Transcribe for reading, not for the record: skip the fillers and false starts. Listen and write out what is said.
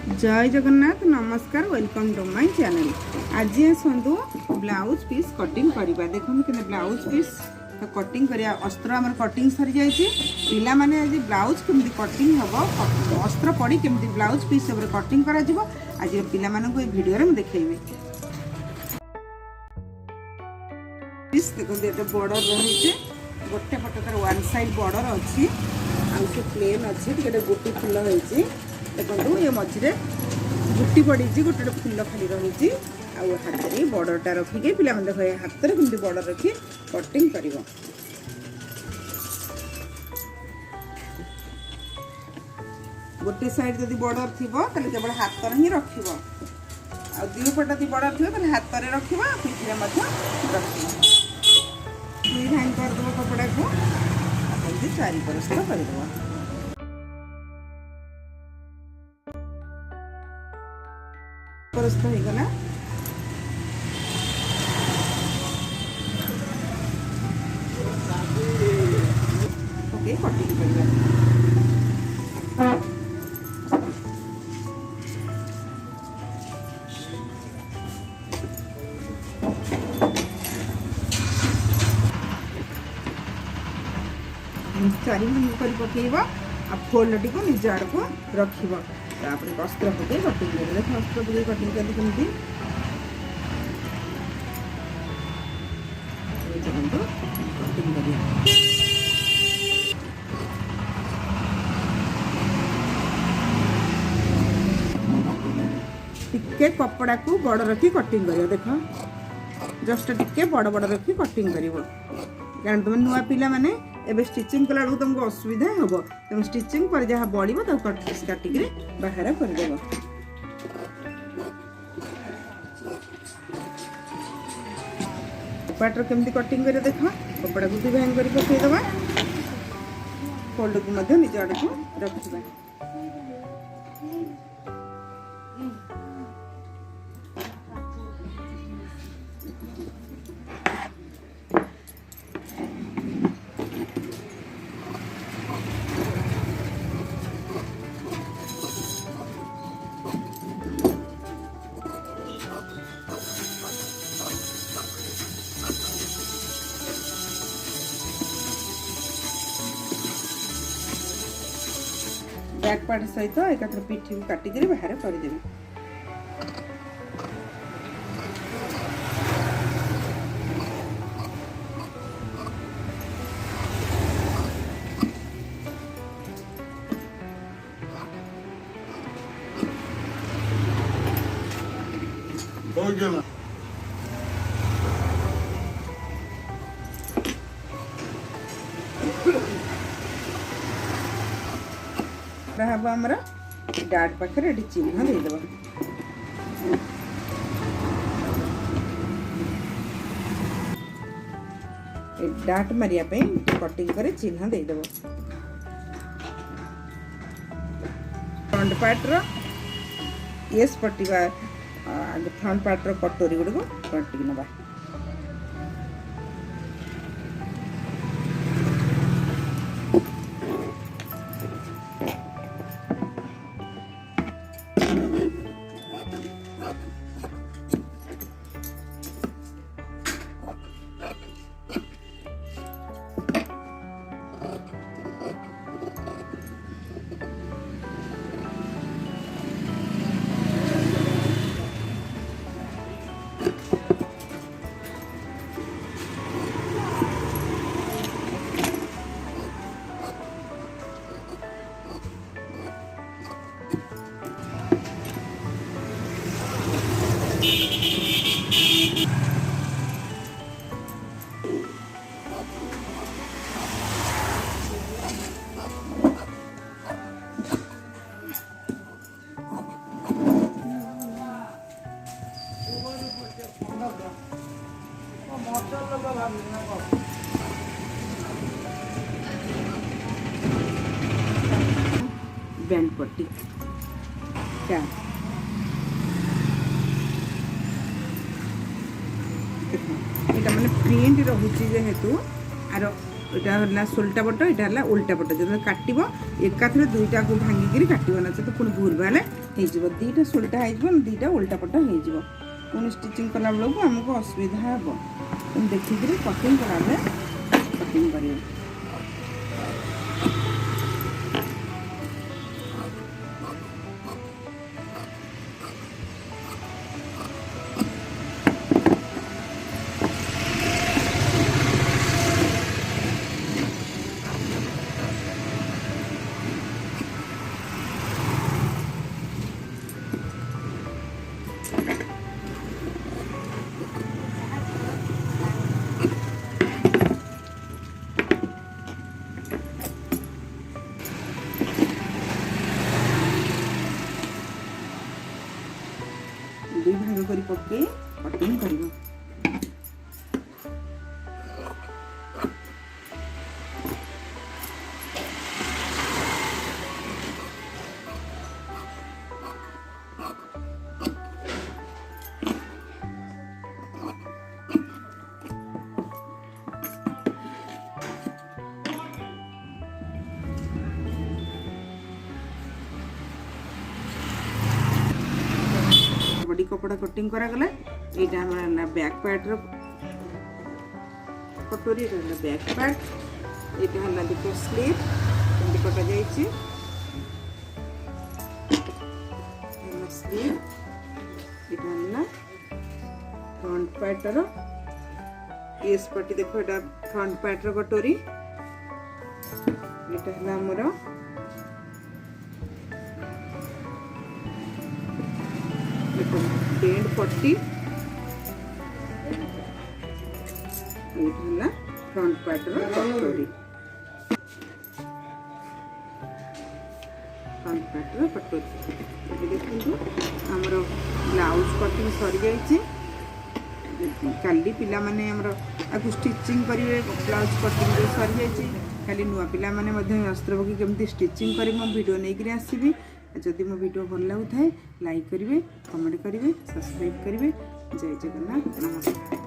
जय जगन्नाथ नमस्कार welcome to my channel. आज आसतु ब्लाउज पीस कटिंग करवा। देखो कि ब्लाउज पीस कटिंग करिया अस्त्र आमर कटिंग सरी जाइए। पिला माने आज ब्लाउज केमती कटिंग हम अस्त्र पड़ी केमती ब्लाउज पीस सब कटिंग करा जिवो आज पिला मानक ए वीडियो रे देखैबे। पीस देखो एटा बॉर्डर रही गोटे पट तार वन साइड बॉर्डर अच्छी आउ से प्लेन अच्छी टिके गोटी फुल होइछि। देखो ये मझे गुटी पड़ी गोटे फुल खाली रही हाथ में बॉर्डरटा रखिके पिला देख हाथ में कमी बॉर्डर रखी कटिंग कर। गोटे साइड जब बॉर्डर थी केवल हाथ ही रख दुई पट यदि बॉर्डर थी हाथ में रख पिठे रख दुई भाई करदेव कपड़ा को चारि परस्त करदेव। परस्त हो गला ओके कटिंग करबा। चारि भाग कर पकेबा आ फोल्ड को निज आड़ को रखिबा। तापर अस्त्र पके कटिंग कर। देखो अस्त्र पके कटिंग करते कमी कटिंग कर। टिके कपड़ा को बड़ रखी कटिंग कर। देखो जस्ट टिके बड़ बड़ रखी कटिंग कर। कारण तुम नुआ पिला माने एबे स्टिचिंग कला तुमको असुविधा हम तुम स्टिचिंग पर जहाँ बढ़ो तब काटिक बाहर करदेव। कपड़ा केमती कटिंग कर देख कपड़ा को डिजाइन कर पकईदबा फोल्ड को निज आड़ को रखा। बैक पार्ट सहित एक पिठी को काटिक बाहर करदेवी। हम आमर डाट पाखे चिन्ह देदेव। डाट मारिया कटिंग कर चिन्ह देदेव। फ्रंट पार्ट येस पट्टिवा फ्रंट पार्ट कटोरी गुड़ को कटिक नवा। बैंड पट्टी क्या यहाँ मैंने प्रिंट रही जेहेतु आर यहाँ सोलटा पट यहाँ उल्टा पट जो काटव एकाथरे दुईटा को भांगिकी काटव ना तो पुणी भूल भाले ହେଇଯିବ दुईटा सुलटा हो दुईटा उल्टा पट हो पुणी स्टिचिंग कला बेलू आमको असुविधा हे तुम देखिक कटिंग कला कटिंग कर दुई भाग कर पके कटिंग कर बॉडी कपड़ा कटिंग करा गला एटा हमरा बैक पार्ट रो कटोरी रहला बैक पार्ट एटा हला देखो स्लीव एंड कटा जाई छी स्लीव एटा हला फ्रंट पार्ट रो एस पट्टी देखो एटा फ्रंट पार्ट रो कटोरी एटा हला हमरो बेंड पट्टी ये फ्रंट पार्ट रो कटोरी फ्रंट पार्ट रो कटोरी देखो हमरो ब्लाउज कटिंग सरी जाइए काली पिला माने हमरो आकु स्टिचिंग करिवे ब्लाउज कटिंग सरी जाइए खाली नुआ पिला माने मध्ये अस्त्र बकी केमती स्टिचिंग करी मो वीडियो नै करी आसीबी जदि मो वीडियो भल लागुଥାଏ लाइक करेंगे कमेंट करेंगे सब्सक्राइब करेंगे जय जगन्नाथ नमस्कार।